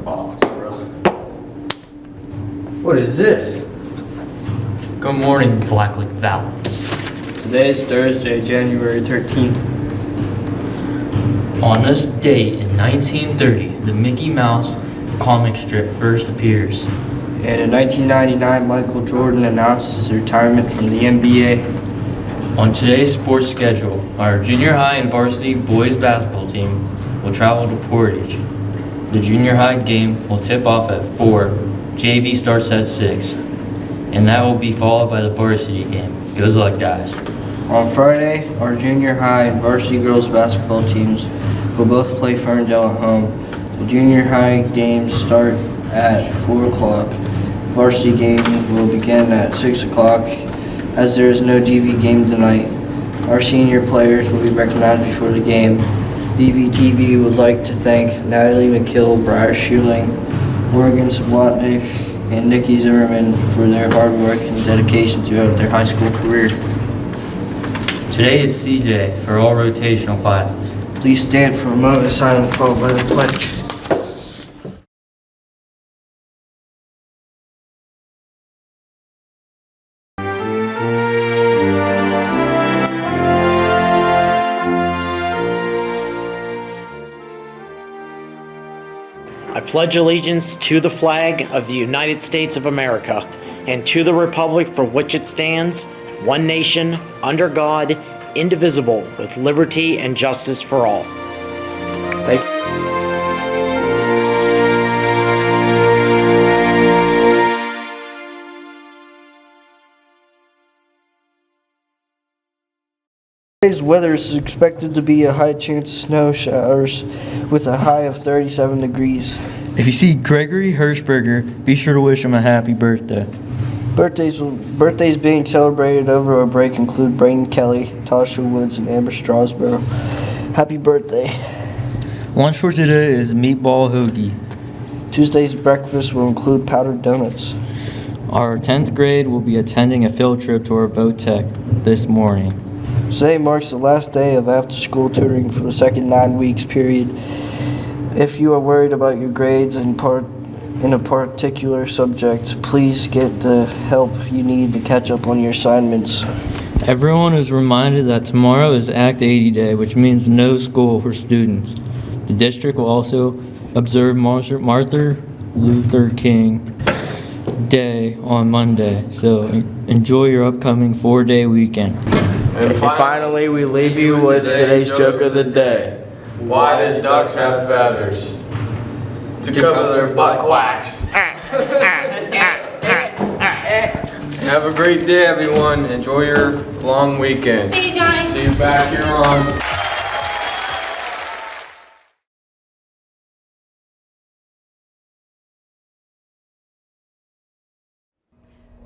Oh, it's real. What is this? Good morning, Blacklick Valley. Today is Thursday, January 13th. On this date in 1930, the Mickey Mouse comic strip first appears. And in 1999, Michael Jordan announced his retirement from the NBA. On today's sports schedule, our junior high and varsity boys basketball team will travel to Portage. The junior high game will tip off at 4, JV starts at 6, and that will be followed by the varsity game. Good luck, guys. On Friday, our junior high and varsity girls basketball teams will both play Ferndale at home. The junior high games start at 4 o'clock. Varsity game will begin at 6 o'clock. As there is no GV game tonight, our senior players will be recognized before the game. BVTV would like to thank Natalie McKill, Briar Schuling, Morgan Splotnick, and Nikki Zimmerman for their hard work and dedication throughout their high school career. Today is CJ for all rotational classes. Please stand for a moment of silence followed by the pledge. I pledge allegiance to the flag of the United States of America and to the republic for which it stands, one nation, under God, indivisible, with liberty and justice for all. Thank you. Today's weather is expected to be a high chance of snow showers with a high of 37 degrees. If you see Gregory Hirschberger, be sure to wish him a happy birthday. Birthdays being celebrated over our break include Brayden Kelly, Tasha Woods, and Amber Strasborough. Happy birthday. Lunch for today is meatball hoagie. Tuesday's breakfast will include powdered donuts. Our 10th grade will be attending a field trip to our VOTEC this morning. Today marks the last day of after-school tutoring for the second 9 weeks period. If you are worried about your grades in a particular subject, please get the help you need to catch up on your assignments. Everyone is reminded that tomorrow is Act 80 Day, which means no school for students. The district will also observe Martin Luther King Day on Monday, so enjoy your upcoming 4-day weekend. And finally, we leave you with today's joke of the day. Why did ducks have feathers? To cover their butt quacks. Have a great day, everyone. Enjoy your long weekend. See you guys. See you back here on.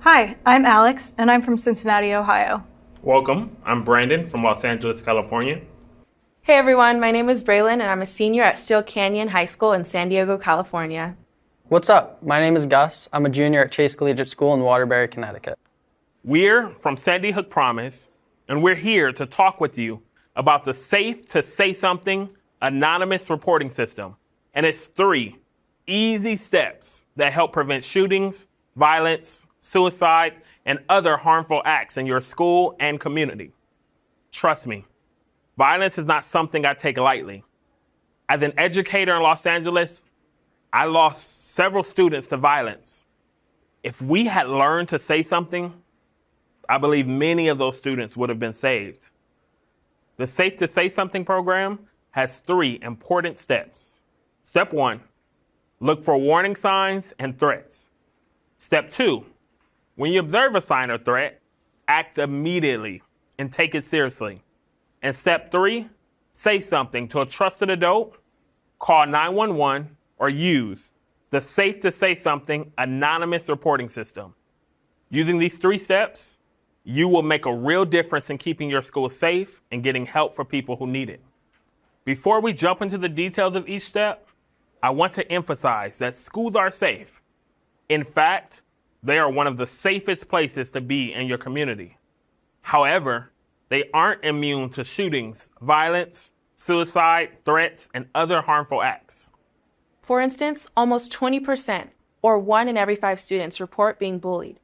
Hi, I'm Alex, and I'm from Cincinnati, Ohio. Welcome. I'm Brandon from Los Angeles, California. Hey everyone, my name is Braylon and I'm a senior at Steel Canyon High School in San Diego, California. What's up? My name is Gus. I'm a junior at Chase Collegiate School in Waterbury, Connecticut. We're from Sandy Hook Promise, and we're here to talk with you about the Safe to Say Something anonymous reporting system. And it's 3 easy steps that help prevent shootings, violence, suicide, and other harmful acts in your school and community. Trust me, violence is not something I take lightly. As an educator in Los Angeles, I lost several students to violence. If we had learned to say something, I believe many of those students would have been saved. The Safe to Say Something program has 3 important steps. Step 1, look for warning signs and threats. Step 2, when you observe a sign or threat, act immediately and take it seriously. And step 3, say something to a trusted adult, call 911, or use the Safe to Say Something anonymous reporting system. Using these 3 steps, you will make a real difference in keeping your school safe and getting help for people who need it. Before we jump into the details of each step, I want to emphasize that schools are safe. In fact, they are one of the safest places to be in your community. However, they aren't immune to shootings, violence, suicide, threats, and other harmful acts. For instance, almost 20%, or 1 in every 5 students, report being bullied.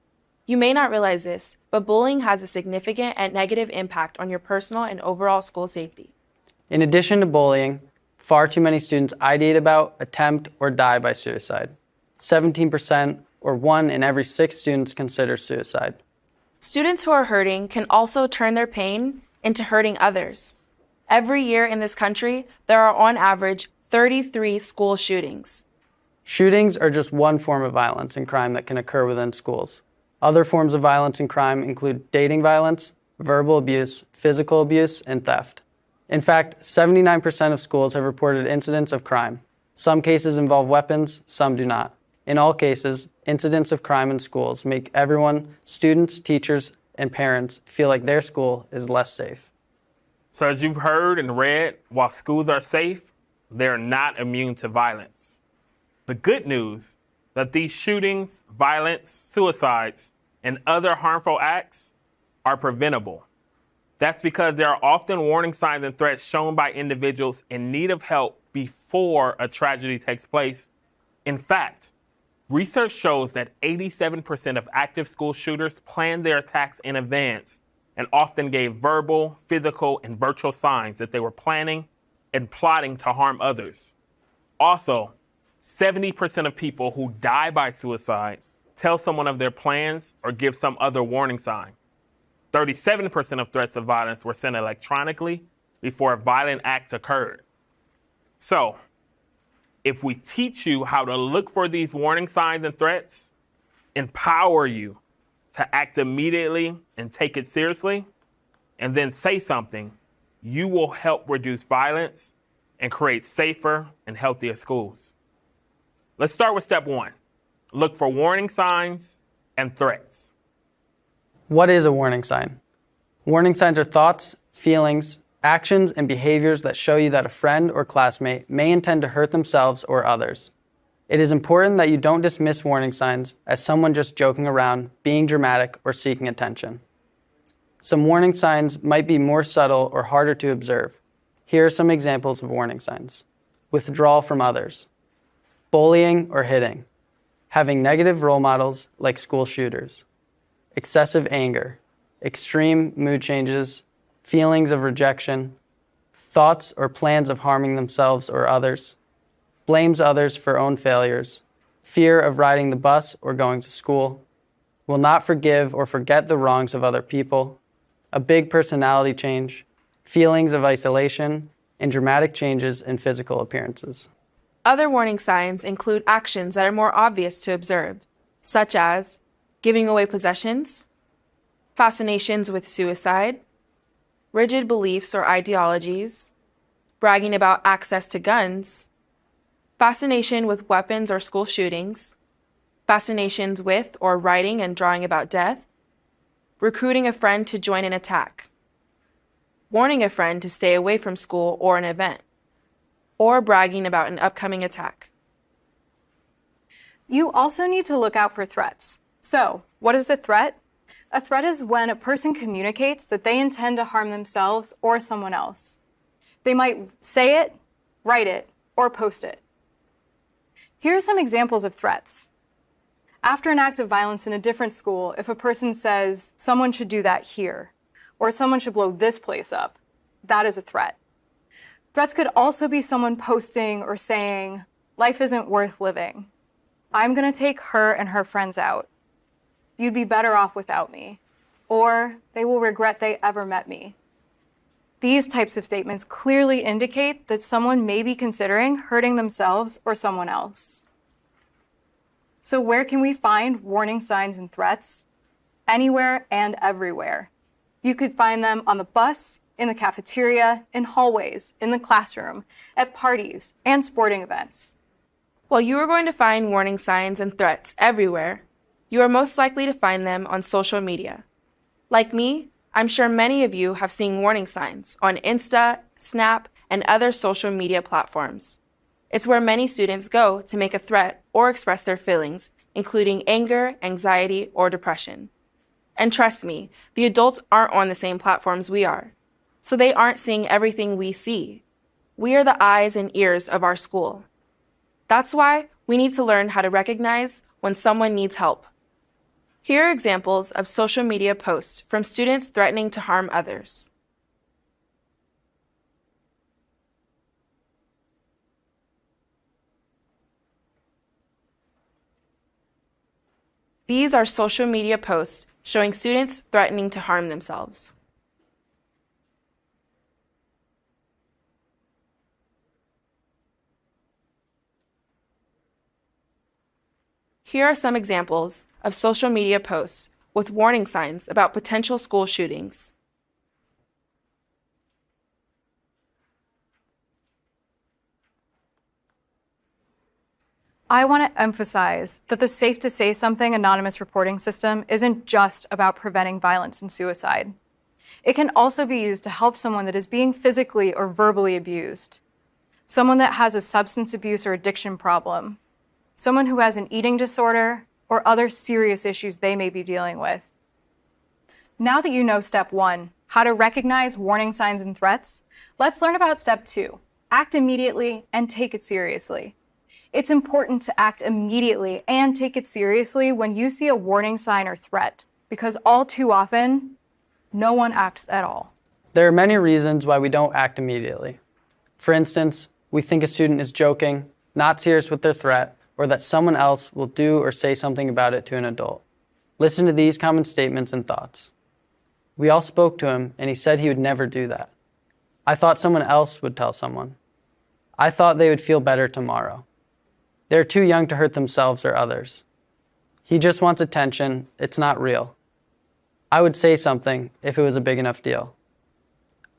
You may not realize this, but bullying has a significant and negative impact on your personal and overall school safety. In addition to bullying, far too many students ideate about, attempt, or die by suicide. 17%, or 1 in every 6 students, consider suicide. Students who are hurting can also turn their pain into hurting others. Every year in this country, there are on average 33 school shootings. Shootings are just one form of violence and crime that can occur within schools. Other forms of violence and crime include dating violence, verbal abuse, physical abuse, and theft. In fact, 79% of schools have reported incidents of crime. Some cases involve weapons, some do not. In all cases, incidents of crime in schools make everyone, students, teachers, and parents, feel like their school is less safe. So as you've heard and read, while schools are safe, they're not immune to violence. The good news that these shootings, violence, suicides, and other harmful acts are preventable. That's because there are often warning signs and threats shown by individuals in need of help before a tragedy takes place. In fact, research shows that 87% of active school shooters planned their attacks in advance and often gave verbal, physical, and virtual signs that they were planning and plotting to harm others. Also, 70% of people who die by suicide tell someone of their plans or give some other warning sign. 37% of threats of violence were sent electronically before a violent act occurred. So, if we teach you how to look for these warning signs and threats, empower you to act immediately and take it seriously, and then say something, you will help reduce violence and create safer and healthier schools. Let's start with step 1. Look for warning signs and threats. What is a warning sign? Warning signs are thoughts, feelings, actions, and behaviors that show you that a friend or classmate may intend to hurt themselves or others. It is important that you don't dismiss warning signs as someone just joking around, being dramatic, or seeking attention. Some warning signs might be more subtle or harder to observe. Here are some examples of warning signs. Withdrawal from others, bullying or hitting, having negative role models like school shooters, excessive anger, extreme mood changes, feelings of rejection, thoughts or plans of harming themselves or others, blames others for own failures, fear of riding the bus or going to school, will not forgive or forget the wrongs of other people, a big personality change, feelings of isolation, and dramatic changes in physical appearances. Other warning signs include actions that are more obvious to observe, such as giving away possessions, fascinations with suicide, rigid beliefs or ideologies, bragging about access to guns, fascination with weapons or school shootings, fascinations with or writing and drawing about death, recruiting a friend to join an attack, warning a friend to stay away from school or an event, or bragging about an upcoming attack. You also need to look out for threats. So, what is a threat? A threat is when a person communicates that they intend to harm themselves or someone else. They might say it, write it, or post it. Here are some examples of threats. After an act of violence in a different school, if a person says, someone should do that here, or someone should blow this place up, that is a threat. Threats could also be someone posting or saying, life isn't worth living. I'm gonna take her and her friends out. You'd be better off without me. Or they will regret they ever met me. These types of statements clearly indicate that someone may be considering hurting themselves or someone else. So where can we find warning signs and threats? Anywhere and everywhere. You could find them on the bus, in the cafeteria, in hallways, in the classroom, at parties, and sporting events. While you are going to find warning signs and threats everywhere, you are most likely to find them on social media. Like me, I'm sure many of you have seen warning signs on Insta, Snap, and other social media platforms. It's where many students go to make a threat or express their feelings, including anger, anxiety, or depression. And trust me, the adults aren't on the same platforms we are, so they aren't seeing everything we see. We are the eyes and ears of our school. That's why we need to learn how to recognize when someone needs help. Here are examples of social media posts from students threatening to harm others. These are social media posts showing students threatening to harm themselves. Here are some examples of social media posts with warning signs about potential school shootings. I want to emphasize that the Safe to Say Something anonymous reporting system isn't just about preventing violence and suicide. It can also be used to help someone that is being physically or verbally abused, someone that has a substance abuse or addiction problem, someone who has an eating disorder, or other serious issues they may be dealing with. Now that you know step 1, how to recognize warning signs and threats, let's learn about step 2, act immediately and take it seriously. It's important to act immediately and take it seriously when you see a warning sign or threat, because all too often, no one acts at all. There are many reasons why we don't act immediately. For instance, we think a student is joking, not serious with their threat, or that someone else will do or say something about it to an adult. Listen to these common statements and thoughts. We all spoke to him, and he said he would never do that. I thought someone else would tell someone. I thought they would feel better tomorrow. They're too young to hurt themselves or others. He just wants attention. It's not real. I would say something if it was a big enough deal.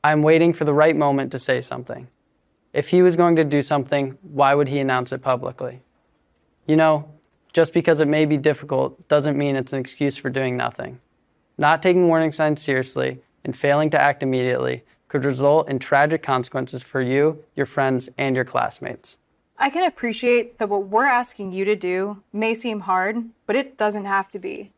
I'm waiting for the right moment to say something. If he was going to do something, why would he announce it publicly? You know, just because it may be difficult doesn't mean it's an excuse for doing nothing. Not taking warning signs seriously and failing to act immediately could result in tragic consequences for you, your friends, and your classmates. I can appreciate that what we're asking you to do may seem hard, but it doesn't have to be.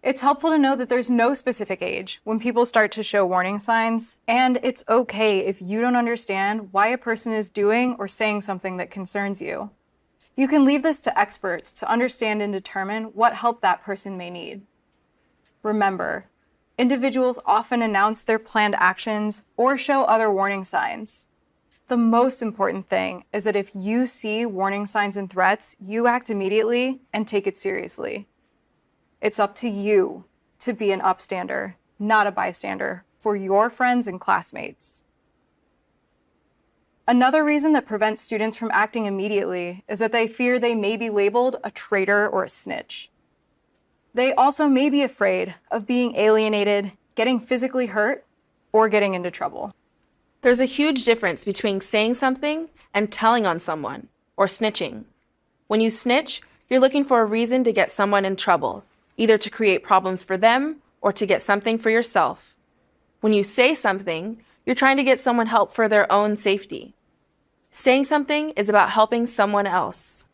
It's helpful to know that there's no specific age when people start to show warning signs, and it's okay if you don't understand why a person is doing or saying something that concerns you. You can leave this to experts to understand and determine what help that person may need. Remember, individuals often announce their planned actions or show other warning signs. The most important thing is that if you see warning signs and threats, you act immediately and take it seriously. It's up to you to be an upstander, not a bystander, for your friends and classmates. Another reason that prevents students from acting immediately is that they fear they may be labeled a traitor or a snitch. They also may be afraid of being alienated, getting physically hurt, or getting into trouble. There's a huge difference between saying something and telling on someone, or snitching. When you snitch, you're looking for a reason to get someone in trouble, either to create problems for them or to get something for yourself. When you say something, you're trying to get someone help for their own safety. Saying something is about helping someone else.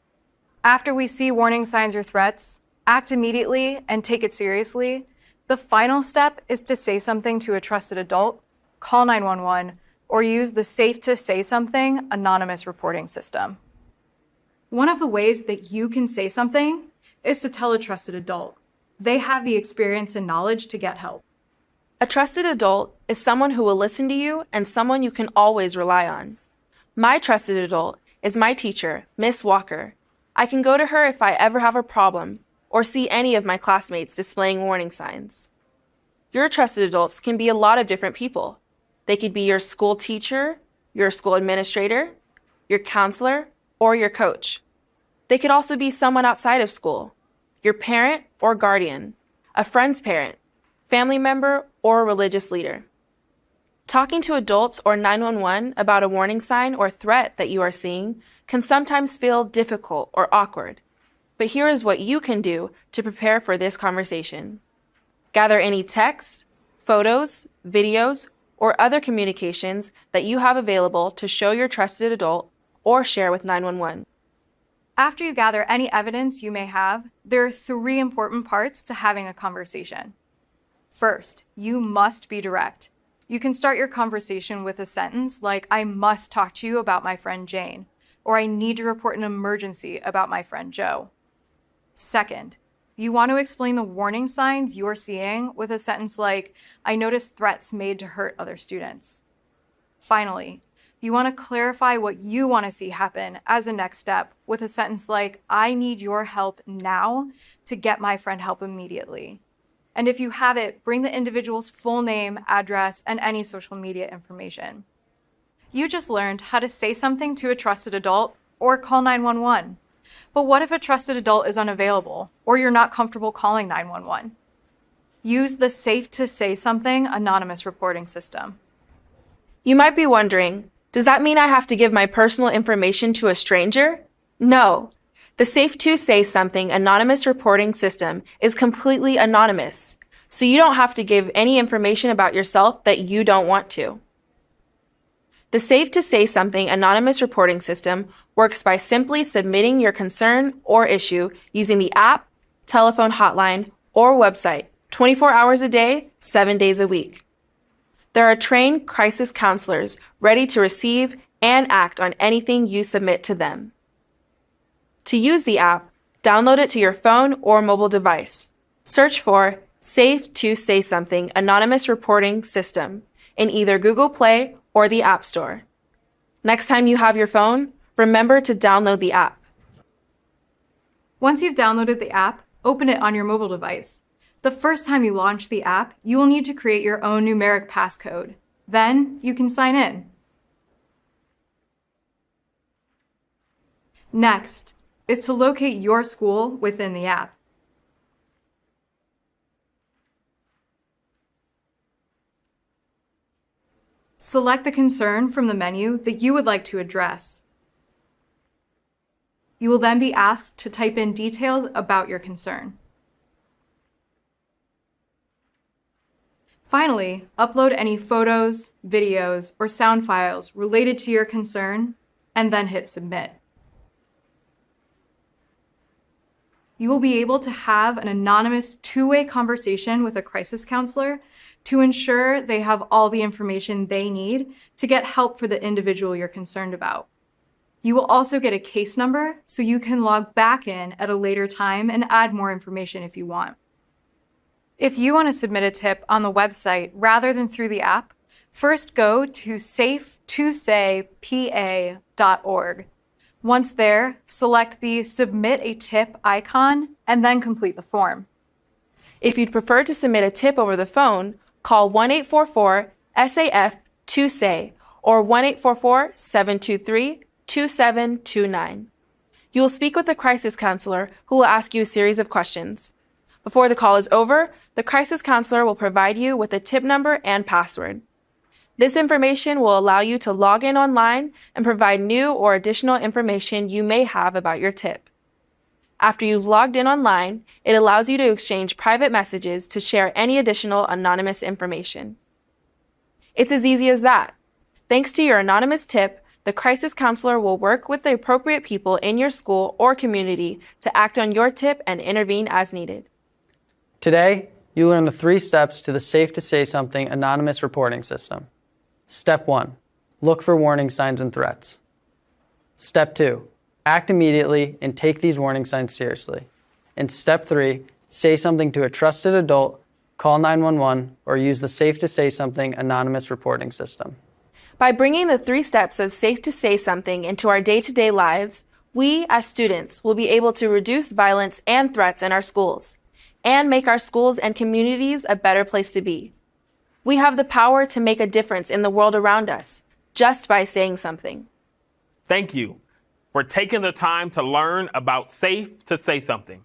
After we see warning signs or threats, act immediately and take it seriously. The final step is to say something to a trusted adult, call 911, or use the Safe to Say Something anonymous reporting system. One of the ways that you can say something is to tell a trusted adult. They have the experience and knowledge to get help. A trusted adult is someone who will listen to you and someone you can always rely on. My trusted adult is my teacher, Miss Walker. I can go to her if I ever have a problem or see any of my classmates displaying warning signs. Your trusted adults can be a lot of different people. They could be your school teacher, your school administrator, your counselor, or your coach. They could also be someone outside of school, your parent or guardian, a friend's parent, family member, or a religious leader. Talking to adults or 911 about a warning sign or threat that you are seeing can sometimes feel difficult or awkward. But here is what you can do to prepare for this conversation. Gather any text, photos, videos, or other communications that you have available to show your trusted adult or share with 911. After you gather any evidence you may have, there are 3 important parts to having a conversation. First, you must be direct. You can start your conversation with a sentence like, I must talk to you about my friend Jane, or I need to report an emergency about my friend Joe. Second, you want to explain the warning signs you're seeing with a sentence like, I noticed threats made to hurt other students. Finally, you want to clarify what you want to see happen as a next step with a sentence like, I need your help now to get my friend help immediately. And if you have it, bring the individual's full name, address, and any social media information. You just learned how to say something to a trusted adult or call 911. But what if a trusted adult is unavailable or you're not comfortable calling 911? Use the Safe to Say Something anonymous reporting system. You might be wondering, does that mean I have to give my personal information to a stranger? No. The Safe to Say Something anonymous reporting system is completely anonymous, so you don't have to give any information about yourself that you don't want to. The Safe to Say Something anonymous reporting system works by simply submitting your concern or issue using the app, telephone hotline, or website 24 hours a day, 7 days a week. There are trained crisis counselors ready to receive and act on anything you submit to them. To use the app, download it to your phone or mobile device. Search for Safe to Say Something anonymous reporting system in either Google Play or the App Store. Next time you have your phone, remember to download the app. Once you've downloaded the app, open it on your mobile device. The first time you launch the app, you will need to create your own numeric passcode. Then you can sign in. Next is to locate your school within the app. Select the concern from the menu that you would like to address. You will then be asked to type in details about your concern. Finally, upload any photos, videos, or sound files related to your concern, and then hit submit. You will be able to have an anonymous two-way conversation with a crisis counselor to ensure they have all the information they need to get help for the individual you're concerned about. You will also get a case number so you can log back in at a later time and add more information if you want. If you want to submit a tip on the website rather than through the app, first go to safetosaypa.org. Once there, select the Submit a Tip icon and then complete the form. If you'd prefer to submit a tip over the phone, call 1-844-SAF-2SAY or 1-844-723-2729. You will speak with a crisis counselor who will ask you a series of questions. Before the call is over, the crisis counselor will provide you with a tip number and password. This information will allow you to log in online and provide new or additional information you may have about your tip. After you've logged in online, it allows you to exchange private messages to share any additional anonymous information. It's as easy as that. Thanks to your anonymous tip, the crisis counselor will work with the appropriate people in your school or community to act on your tip and intervene as needed. Today, you learned the 3 steps to the Safe to Say Something anonymous reporting system. Step 1, look for warning signs and threats. Step 2, act immediately and take these warning signs seriously. And Step 3, say something to a trusted adult, call 911, or use the Safe to Say Something anonymous reporting system. By bringing the 3 steps of Safe to Say Something into our day-to-day lives, we as students will be able to reduce violence and threats in our schools and make our schools and communities a better place to be. We have the power to make a difference in the world around us just by saying something. Thank you for taking the time to learn about Safe to Say Something.